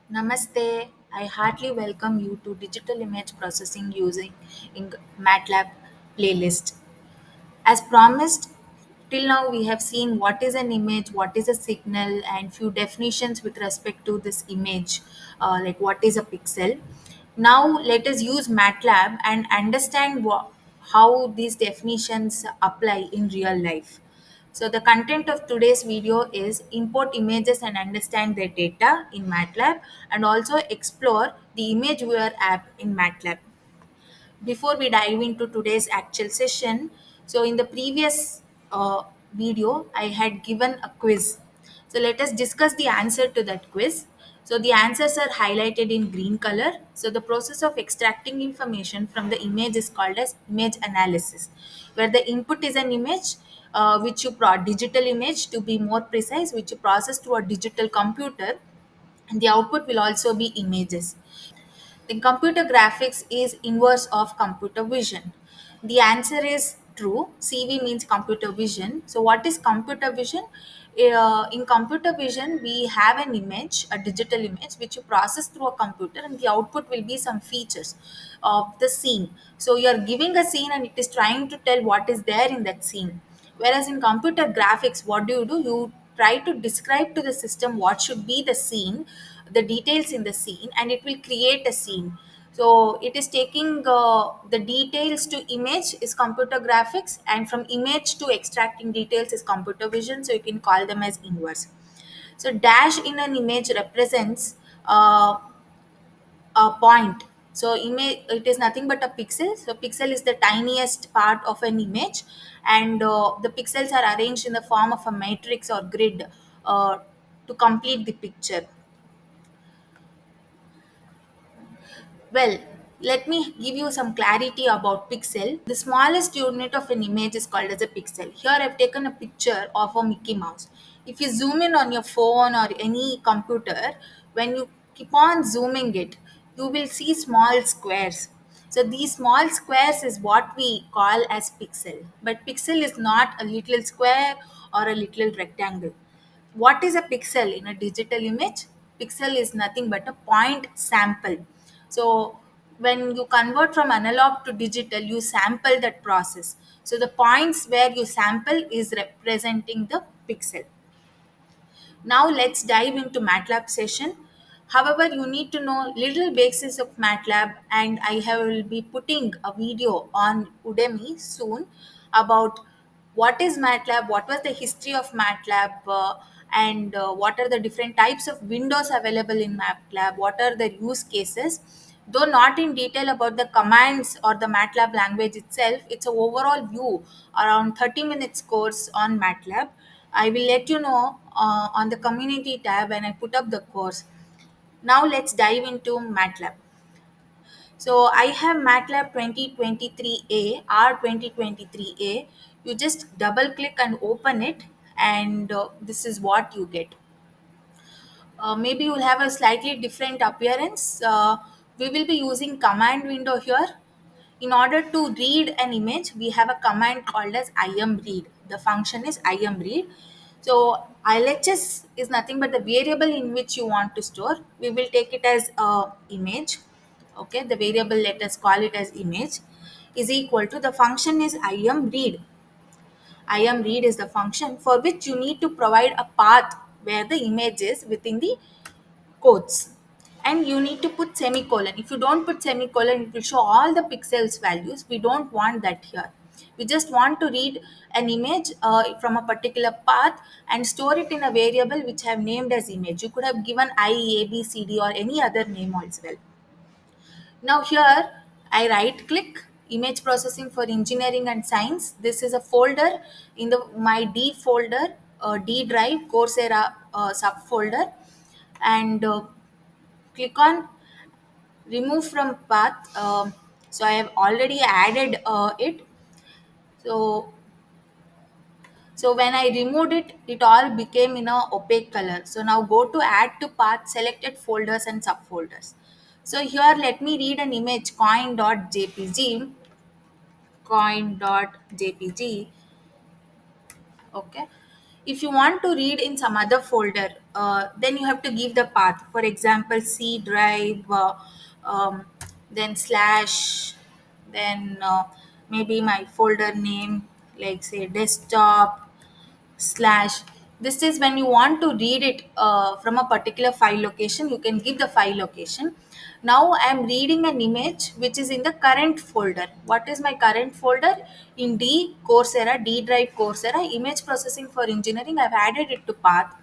Namaste. I heartily welcome you to digital image processing using MATLAB playlist. As promised, till now we have seen what is an image, what is a signal, and few definitions with respect to this image, like what is a pixel. Now let us use MATLAB and understand how these definitions apply in real life. So the content of today's video is import images and understand their data in MATLAB and also explore the image viewer app in MATLAB. Before we dive into today's actual session, so in the previous video I had given a quiz. So let us discuss the answer to that quiz. So the answers are highlighted in green color. So the process of extracting information from the image is called as image analysis, where the input is an image, which you digital image to be more precise, which you process to a digital computer, and the output will also be images. The computer graphics is inverse of computer vision. The answer is true. CV means computer vision. So what is computer vision? In computer vision, we have an image, a digital image, which you process through a computer, and the output will be some features of the scene. So you are giving a scene, and it is trying to tell what is there in that scene. Whereas in computer graphics, what do? You try to describe to the system what should be the scene, the details in the scene, and it will create a scene. So it is taking the details to image is computer graphics, and from image to extracting details is computer vision. So you can call them as inverse. So dash in an image represents a point. So image, it is nothing but a pixel. So pixel is the tiniest part of an image, and the pixels are arranged in the form of a matrix or grid uh, to complete the picture. Well, let me give you some clarity about pixel. The smallest unit of an image is called as a pixel. Here I've taken a picture of a Mickey Mouse. If you zoom in on your phone or any computer, when you keep on zooming it, you will see small squares. So these small squares is what we call as pixel. But pixel is not a little square or a little rectangle. What is a pixel in a digital image? Pixel is nothing but a point sample. So when you convert from analog to digital, you sample that process. So the points where you sample is representing the pixel. Now let's dive into MATLAB session. However, you need to know little basis of MATLAB, and will be putting a video on Udemy soon about what is MATLAB, what was the history of MATLAB, and what are the different types of windows available in MATLAB, what are the use cases. Though not in detail about the commands or the MATLAB language itself, it's an overall view around 30 minutes course on MATLAB. I will let you know on the community tab when I put up the course. Now let's dive into MATLAB. So I have MATLAB 2023A, R2023A. You just double click and open it, and this is what you get. Maybe you'll have a slightly different appearance. We will be using command window here. In order to read an image, we have a command called as imread. The function is imread. So ILHS is nothing but the variable in which you want to store. We will take it as image. Okay, the variable, let us call it as image, is equal to the function is imread. Imread is the function for which you need to provide a path where the image is within the quotes, and you need to put semicolon. If you don't put semicolon, it will show all the pixels values. We don't want that here. We just want to read an image from a particular path and store it in a variable which I have named as image. You could have given I, A, B, C, D or any other name as well. Now here I right click image processing for engineering and science. This is a folder in the my D folder, D drive, Coursera subfolder, and click on remove from path. So I have already added it. So when I removed it, it all became in a opaque color. So now go to add to path, selected folders and subfolders. So here let me read an image coin.jpg, coin.jpg. Okay. If you want to read in some other folder, then you have to give the path. For example, C drive, um, then slash, then maybe my folder name, like say desktop slash. This is when you want to read it from a particular file location, you can give the file location. Now I am reading an image which is in the current folder. What is my current folder? In D Coursera, D drive Coursera image processing for engineering, I've added it to path.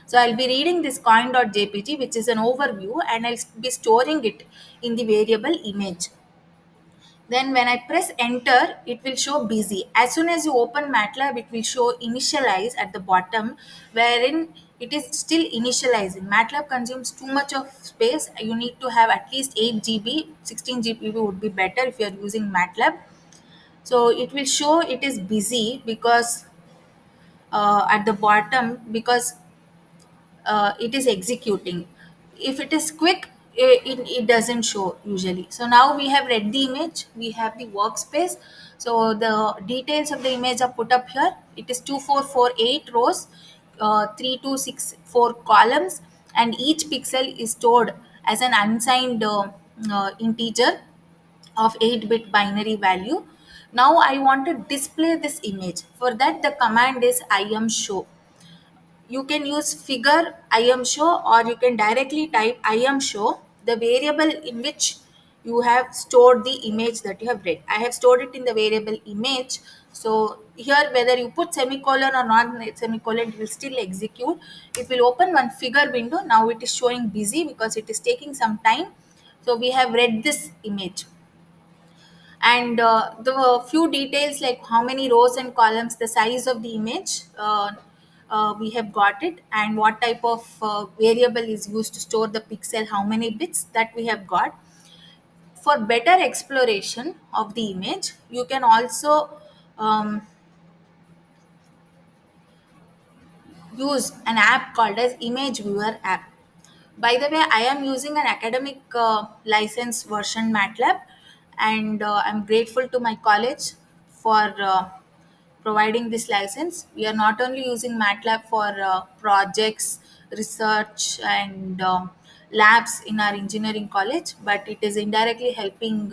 So I'll be reading this coin.jpg, which is an overview, and I'll be storing it in the variable image. Then when I press enter, it will show busy. As soon as you open MATLAB, it will show initialize at the bottom, wherein it is still initializing. MATLAB consumes too much of space. You need to have at least 8 GB, 16 GB would be better if you are using MATLAB. So it will show it is busy because at the bottom, because it is executing. If it is quick, it doesn't show usually. So now we have read the image, we have the workspace. So the details of the image are put up here. It is 2448 rows, 3264 columns, and each pixel is stored as an unsigned integer of 8-bit binary value. Now I want to display this image. For that, the command is iamshow. You can use figure iamshow, or you can directly type iamshow, the variable in which you have stored the image that you have read. I have stored it in the variable image. So here, whether you put semicolon or not semicolon, it will still execute. It will open one figure window. Now it is showing busy because it is taking some time. So we have read this image, and the few details like how many rows and columns, the size of the image, we have got it, and what type of variable is used to store the pixel, how many bits, that we have got. For better exploration of the image, you can also um, use an app called as image viewer app. By the way, I am using an academic license version MATLAB, and I'm grateful to my college for providing this license. We are not only using MATLAB for projects, research, and labs in our engineering college, but it is indirectly helping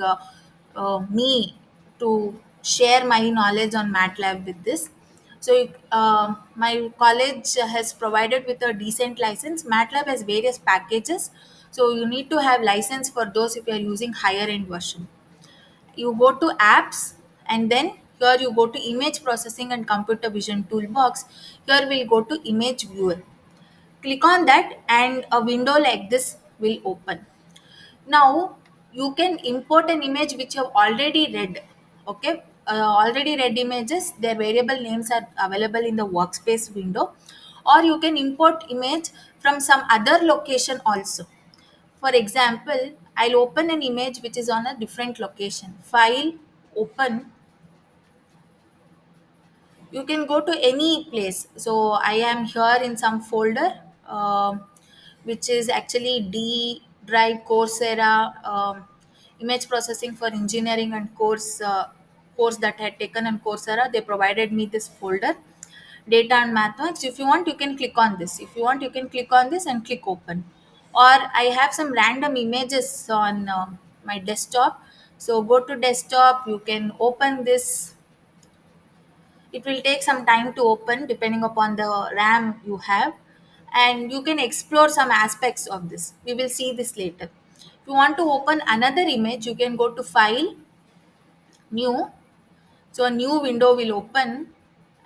me to share my knowledge on MATLAB with this. So my college has provided with a decent license. MATLAB has various packages, so you need to have license for those if you are using higher end version. You go to apps, and then here you go to image processing and computer vision toolbox. Here we'll go to image viewer. Click on that, and a window like this will open. Now you can import an image which you have already read. Okay, already read images, their variable names are available in the workspace window, or you can import image from some other location also. For example, I'll open an image which is on a different location. File, open. You can go to any place. So I am here in some folder, which is actually D drive Coursera, image processing for engineering and course that I had taken on Coursera. They provided me this folder, data and mathematics. If you want, you can click on this. If you want, you can click on this and click open. Or I have some random images on my desktop. So go to desktop, you can open this. It will take some time to open depending upon the RAM you have, and you can explore some aspects of this. We will see this later. If you want to open another image, you can go to file, new. So a new window will open,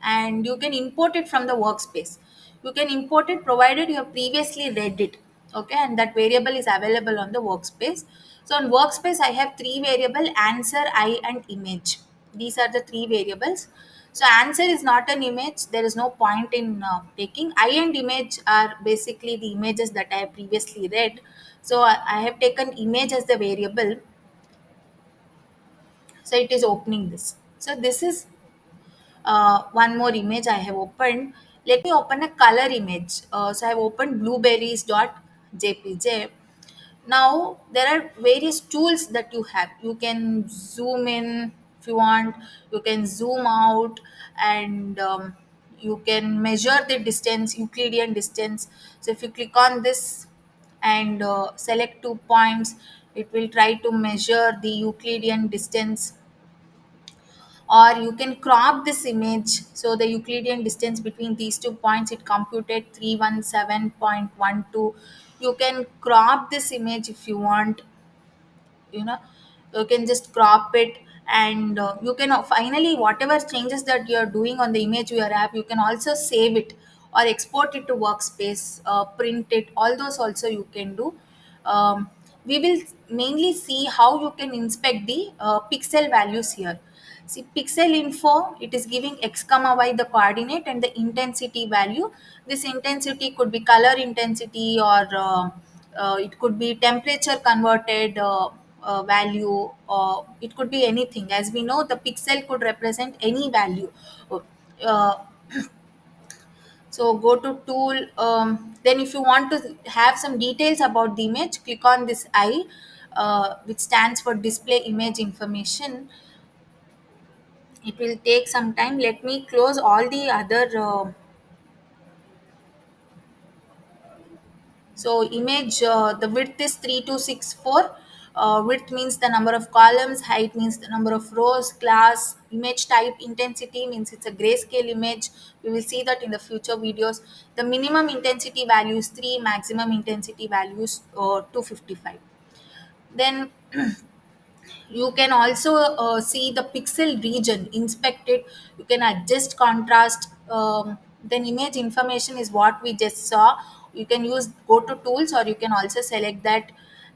and you can import it from the workspace. You can import it provided you have previously read it. Okay, and that variable is available on the workspace. So on workspace, I have three variable: answer, I, and image. These are the three variables. So answer is not an image. There is no point in taking. I and image are basically the images that I have previously read. So I have taken image as the variable. So it is opening this. So this is one more image I have opened. Let me open a color image. So I have opened blueberries.jpg. Now there are various tools that you have. You can zoom in if you want. You can zoom out, and You can measure the distance, Euclidean distance. So if you click on this and select 2 points, it will try to measure the Euclidean distance. Or you can crop this image. So the Euclidean distance between these 2 points, it computed 317.12. You can crop this image if you want. you know you can just crop it, and you can finally, whatever changes that you're doing on the image your app, you can also save it or export it to workspace, print it, all those also you can do. We will mainly see how you can inspect the pixel values here. See, pixel info, it is giving x comma y the coordinate and the intensity value. This intensity could be color intensity, or it could be temperature converted value, or it could be anything. As we know, the pixel could represent any value. Uh, so go to tool. Then if you want to have some details about the image, click on this I, which stands for display image information. It will take some time. Let me close all the other. So image, the width is 3264. Width means the number of columns, height means the number of rows, class, image type, intensity means it's a grayscale image. We will see that in the future videos. The minimum intensity value is 3, maximum intensity values 255. Then you can also see the pixel region, inspect it. You can adjust contrast. Then image information is what we just saw. You can use go to tools, or you can also select that,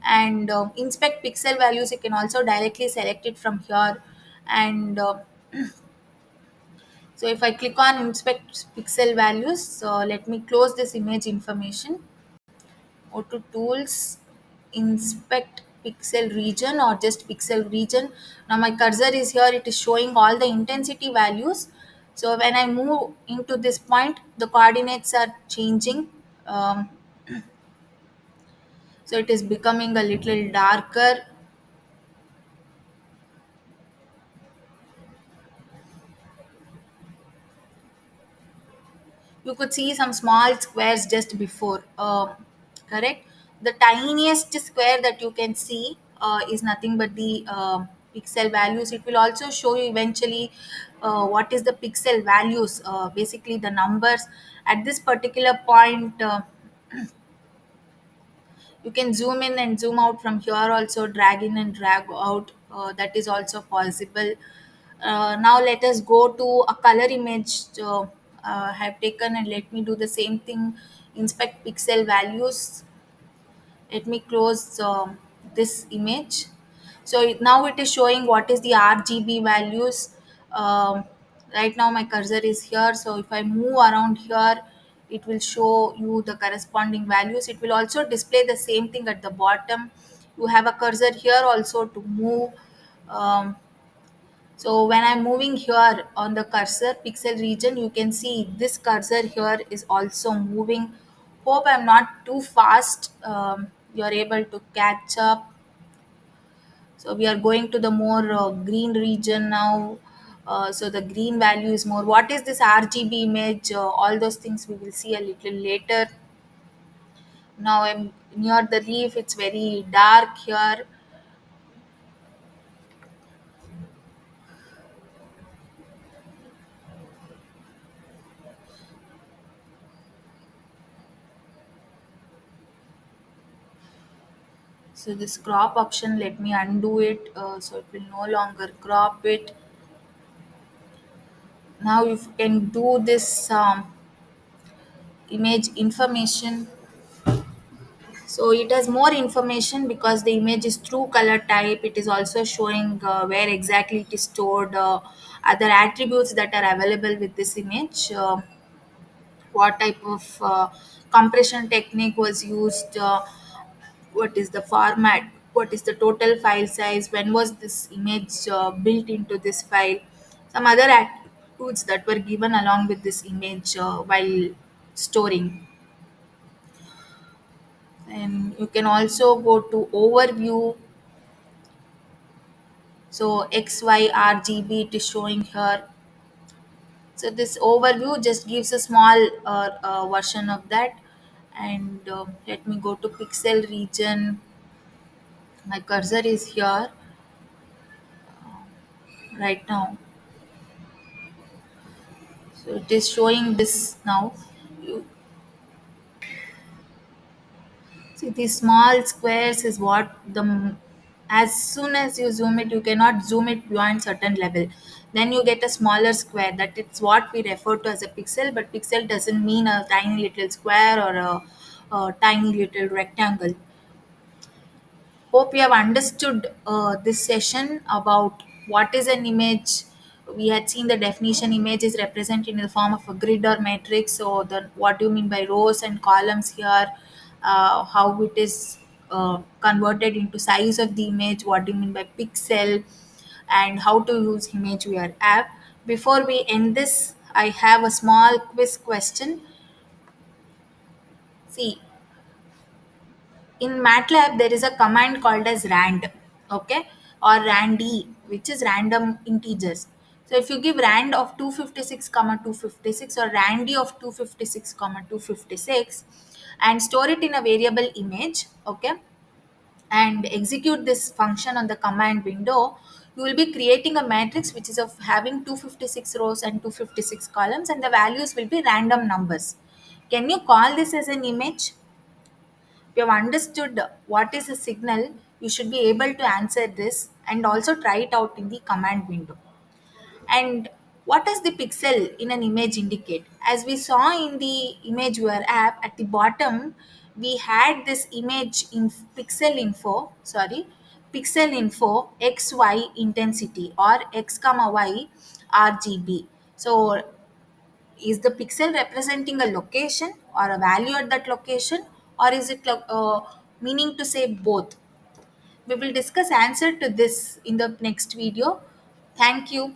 and inspect pixel values. You can also directly select it from here. And so if I click on inspect pixel values, so let me close this image information. Go to tools, inspect pixel region, or just pixel region. Now my cursor is here, it is showing all the intensity values. So when I move into this point, the coordinates are changing. um, so it is becoming a little darker. You could see some small squares just before, correct. The tiniest square that you can see is nothing but the pixel values. It will also show you eventually what is the pixel values, basically the numbers at this particular point. You can zoom in and zoom out from here also, drag in and drag out, that is also possible. Now let us go to a color image. I have taken, and let me do the same thing. Inspect pixel values. Let me close this image. So now it is showing what is the RGB values. um, right now my cursor is here, so if I move around here, it will show you the corresponding values. It will also display the same thing at the bottom. You have a cursor here also to move. um, so when I'm moving here on the cursor pixel region, you can see this cursor here is also moving. Hope I'm not too fast. You're able to catch up. So we are going to the more green region now. So the green value is more. What is this RGB image? All those things we will see a little later. Now I'm near the reef. It's very dark here. So this crop option, let me undo it. So it will no longer crop it. Now if you can do this image information. So it has more information because the image is true color type. It is also showing where exactly it is stored, other attributes that are available with this image, what type of compression technique was used, what is the format, what is the total file size, when was this image built into this file, some other attributes that were given along with this image while storing. And you can also go to overview. So XY RGB it is showing here. So this overview just gives a small version of that. And let me go to pixel region. My cursor is here right now. So it is showing this now. You see these small squares is what as soon as you zoom it, you cannot zoom it beyond certain level. Then you get a smaller square. That it's what we refer to as a pixel, but pixel doesn't mean a tiny little square or a tiny little rectangle. Hope you have understood this session about what is an image. We had seen the definition image is represented in the form of a grid or matrix. So, what do you mean by rows and columns here? How it is converted into size of the image? What do you mean by pixel? And how to use ImageWare app. Before we end this, I have a small quiz question. See, in MATLAB, there is a command called as rand, okay, or randy, which is random integers. So if you give rand of 256 comma 256 or randy of 256 comma 256 and store it in a variable image, okay, and execute this function on the command window, you will be creating a matrix which is of having 256 rows and 256 columns, and the values will be random numbers. Can you call this as an image? If you have understood what is a signal, you should be able to answer this and also try it out in the command window. And what does the pixel in an image indicate? As we saw in the ImageWare app, at the bottom, we had this image in pixel info XY intensity or X comma Y RGB. So is the pixel representing a location or a value at that location, or is it meaning to say both? We will discuss answer to this in the next video. Thank you.